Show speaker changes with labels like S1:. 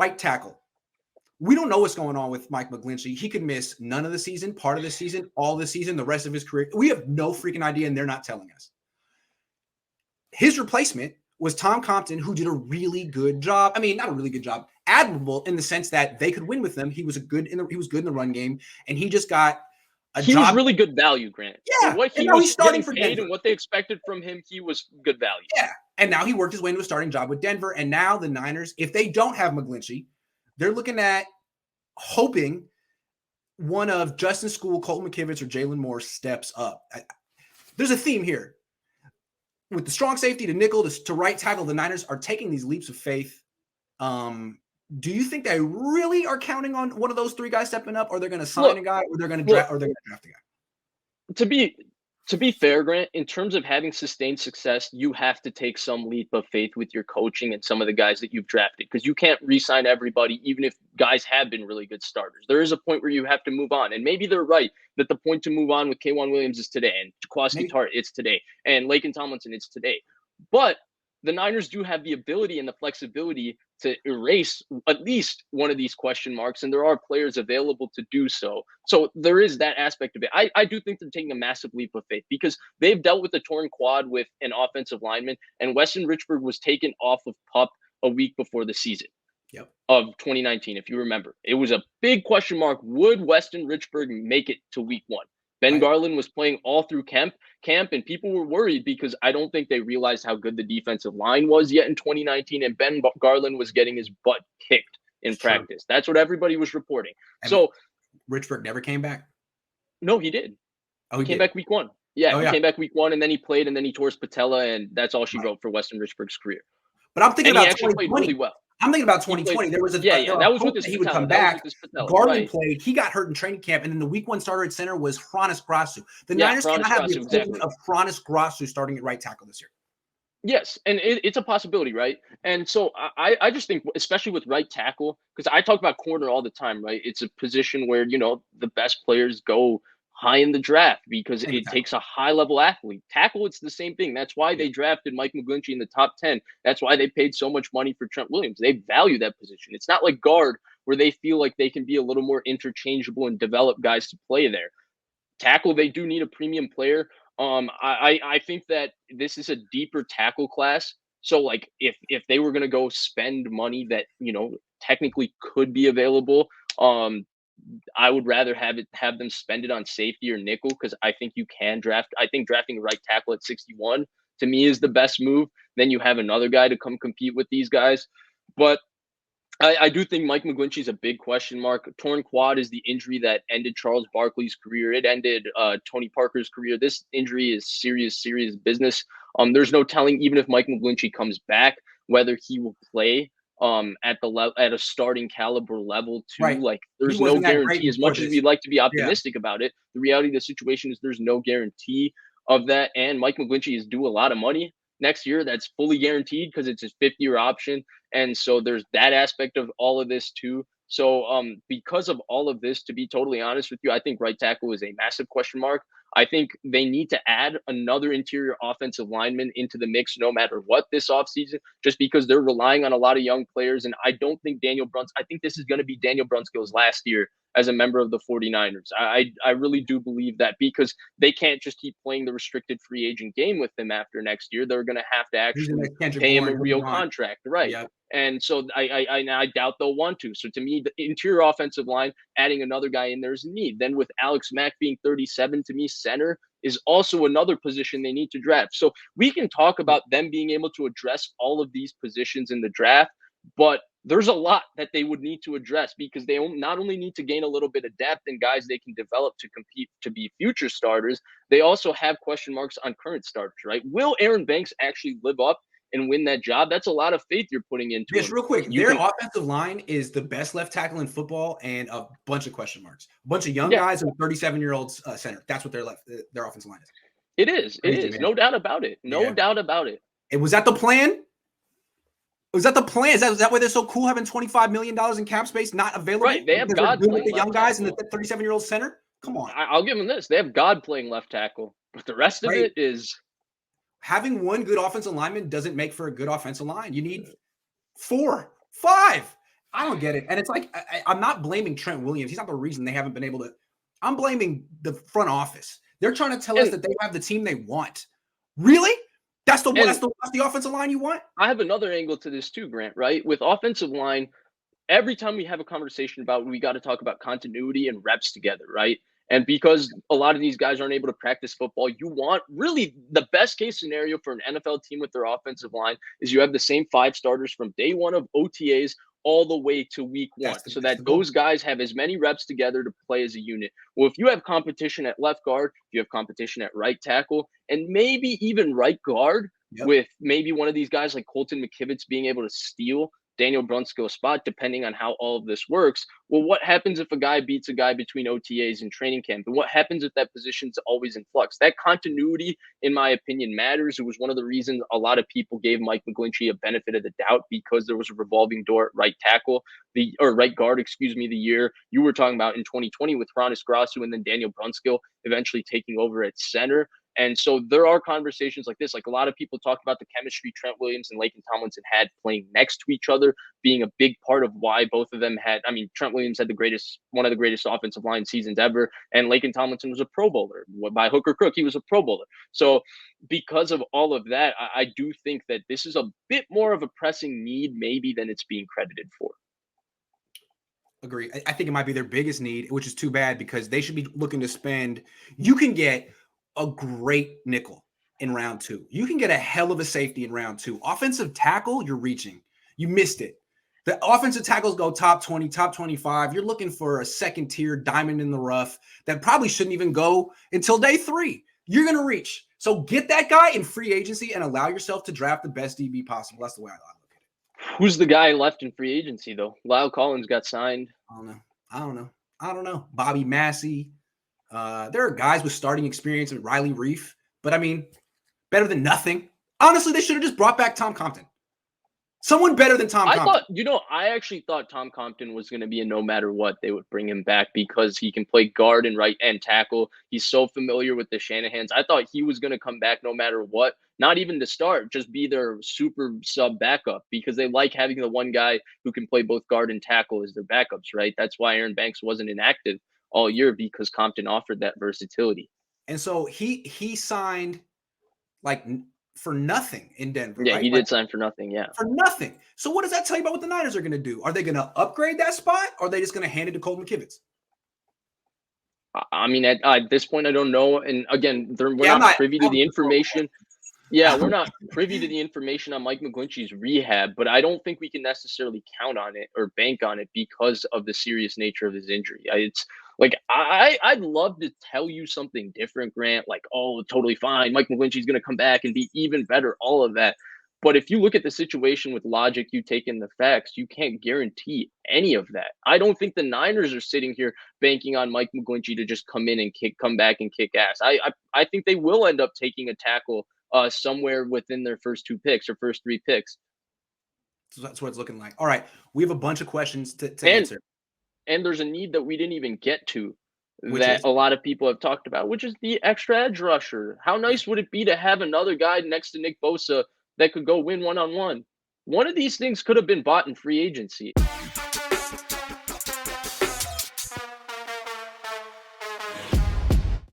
S1: right tackle. We don't know what's going on with Mike McGlinchey. He could miss none of the season, part of the season, all the season, the rest of his career. We have no freaking idea, and they're not telling us. His replacement was Tom Compton, who did a really good job. I mean, not a really good job, admirable in the sense that they could win with him. He was good in the run game, and he just got a
S2: he
S1: job.
S2: Was really good value, Grant.
S1: Yeah,
S2: for what he was getting paid and what they expected from him, he was good value.
S1: Yeah, and now he worked his way into a starting job with Denver, and now the Niners, if they don't have McGlinchey, they're looking at hoping one of Justin School, Colton McKivitz, or Jalen Moore steps up. There's a theme here. With the strong safety to nickel to right tackle, the Niners are taking these leaps of faith. Do you think they really are counting on one of those three guys stepping up, or they're going to sign a guy, or they're going to draft, a guy?
S2: To be fair, Grant, in terms of having sustained success, you have to take some leap of faith with your coaching and some of the guys that you've drafted, because you can't re-sign everybody, even if guys have been really good starters. There is a point where you have to move on, and maybe they're right that the point to move on with K'Wan Williams is today, and Jaquaski Tart, it's today, and Laken Tomlinson, it's today. But the Niners do have the ability and the flexibility to erase at least one of these question marks, and there are players available to do so. So there is that aspect of it. I do think they're taking a massive leap of faith, because they've dealt with a torn quad with an offensive lineman, and Weston Richburg was taken off of PUP a week before the season of 2019, if you remember. It was a big question mark. Would Weston Richburg make it to week 1? Ben Garland was playing all through camp, and people were worried because I don't think they realized how good the defensive line was yet in 2019, and Ben Garland was getting his butt kicked in practice. That's what everybody was reporting. And so
S1: Richburg never came back?
S2: No, he did. He came back week 1. Yeah, he came back week 1, and then he played, and then he tore his patella, and that's all she wrote for Weston Richburg's career.
S1: But I'm thinking about
S2: he actually played really well.
S1: I'm thinking about 2020. There was
S2: that was with his
S1: he would come back.
S2: Patella,
S1: Garland played. He got hurt in training camp, and then the week 1 starter at center was Hronis Grasu. The Niners cannot have the equivalent of Hronis Grasu starting at right tackle this year.
S2: Yes, and it's a possibility, right? And so I just think, especially with right tackle, because I talk about corner all the time, right? It's a position where, the best players go high in the draft because it takes a high-level athlete. Tackle, it's the same thing. That's why they drafted Mike McGlinchey in the top 10. That's why they paid so much money for Trent Williams. They value that position. It's not like guard where they feel like they can be a little more interchangeable and develop guys to play there. Tackle, they do need a premium player. I think that this is a deeper tackle class. So, like, if they were going to go spend money that, technically could be available, I would rather have them spend it on safety or nickel, because I think you can draft. I think drafting a right tackle at 61 to me is the best move. Then you have another guy to come compete with these guys. But I do think Mike McGlinchey is a big question mark. Torn quad is the injury that ended Charles Barkley's career. It ended Tony Parker's career. This injury is serious business. There's no telling, even if Mike McGlinchey comes back, whether he will play at a starting caliber level too.
S1: Right.
S2: Like, there's no guarantee. As much as we'd like to be optimistic about it, the reality of the situation is there's no guarantee of that. And Mike McGlinchey is due a lot of money next year. That's fully guaranteed because it's his 5th-year option. And so there's that aspect of all of this too. So because of all of this, to be totally honest with you, I think right tackle is a massive question mark. I think they need to add another interior offensive lineman into the mix no matter what this offseason, just because they're relying on a lot of young players. And I don't think I think this is going to be Daniel Brunskill's last year as a member of the 49ers. I really do believe that, because they can't just keep playing the restricted free agent game with him after next year. They're going to have to actually pay him a real contract. Right. Yep. And so I doubt they'll want to. So to me, the interior offensive line, adding another guy in there is a need. Then with Alex Mack being 37, to me, center is also another position they need to draft. So we can talk about them being able to address all of these positions in the draft, but there's a lot that they would need to address, because they not only need to gain a little bit of depth and guys they can develop to compete to be future starters, they also have question marks on current starters, right? Will Aaron Banks actually live up and win that job? That's a lot of faith you're putting into it.
S1: Real quick, their offensive line is the best left tackle in football, and a bunch of question marks. A bunch of young guys and a 37-year-old center. That's what their offensive line is.
S2: It is. Crazy, man. No doubt about it. No doubt about it.
S1: Was that the plan? Was that the plan? Is that why they're so cool having $25 million in cap space not available?
S2: Right. They have God playing
S1: the young guys and the 37-year-old center. Come on.
S2: I'll give them this. They have God playing left tackle, but the rest of it is.
S1: Having one good offensive lineman doesn't make for a good offensive line. You need 4, 5. I don't get it. And it's like, I'm not blaming Trent Williams. He's not the reason they haven't been able to. I'm blaming the front office. They're trying to tell us that they have the team they want. Really? That's the offensive line you want?
S2: I have another angle to this too, Grant, right? With offensive line, every time we have a conversation about we got to talk about continuity and reps together, right? And because a lot of these guys aren't able to practice football, you want really the best case scenario for an NFL team with their offensive line is you have the same 5 starters from day 1 of OTAs all the way to week 1 so that those guys have as many reps together to play as a unit. Well, if you have competition at left guard, if you have competition at right tackle, and maybe even right guard, with maybe one of these guys like Colton McKivitz being able to steal Daniel Brunskill's spot, depending on how all of this works. Well, what happens if a guy beats a guy between OTAs and training camp? And what happens if that position's always in flux? That continuity, in my opinion, matters. It was one of the reasons a lot of people gave Mike McGlinchey a benefit of the doubt because there was a revolving door at right tackle, right guard, the year you were talking about in 2020 with Hronis Grasu and then Daniel Brunskill eventually taking over at center. And so there are conversations like this. Like a lot of people talk about the chemistry Trent Williams and Laken Tomlinson had playing next to each other being a big part of why both of them had. I mean, Trent Williams had one of the greatest offensive line seasons ever, and Laken Tomlinson was a Pro Bowler. By hook or crook, he was a Pro Bowler. So because of all of that, I do think that this is a bit more of a pressing need maybe than it's being credited for.
S1: Agree. I think it might be their biggest need, which is too bad because they should be looking to spend. You can get a great nickel in round 2. You can get a hell of a safety in round 2. Offensive tackle, you're reaching. You missed it. The offensive tackles go top 20, top 25. You're looking for a second tier diamond in the rough that probably shouldn't even go until day 3. You're going to reach. So get that guy in free agency and allow yourself to draft the best DB possible. That's the way I look at it.
S2: Who's the guy left in free agency, though? Lyle Collins got signed.
S1: I don't know. Bobby Massey. There are guys with starting experience with Riley Reif, but I mean, better than nothing. Honestly, they should have just brought back Tom Compton. Someone better than Tom Compton.
S2: I actually thought Tom Compton was going to be a no matter what, they would bring him back because he can play guard and right end tackle. He's so familiar with the Shanahans. I thought he was going to come back no matter what, not even to start, just be their super sub backup because they like having the one guy who can play both guard and tackle as their backups, right? That's why Aaron Banks wasn't inactive all year because Compton offered that versatility.
S1: And so he signed like for nothing in Denver.
S2: Yeah,
S1: right?
S2: He did sign for nothing. Yeah.
S1: For nothing. So what does that tell you about what the Niners are going to do? Are they going to upgrade that spot or are they just going to hand it to Colton McKivitz?
S2: I mean, at this point, I don't know. And again, we're not privy to the information. Yeah, we're not privy to the information on Mike McGlinchey's rehab, but I don't think we can necessarily count on it or bank on it because of the serious nature of his injury. It's like I'd love to tell you something different, Grant, like, oh, totally fine. Mike McGlinchey's going to come back and be even better, all of that. But if you look at the situation with logic, you take in the facts, you can't guarantee any of that. I don't think the Niners are sitting here banking on Mike McGlinchey to just come in and come back and kick ass. I think they will end up taking a tackle somewhere within their first 2 picks or first 3 picks.
S1: So that's what it's looking like. All right. We have a bunch of questions to answer.
S2: And there's a need that we didn't even get to that a lot of people have talked about, which is the extra edge rusher. How nice would it be to have another guy next to Nick Bosa that could go win one-on-one? One of these things could have been bought in free agency.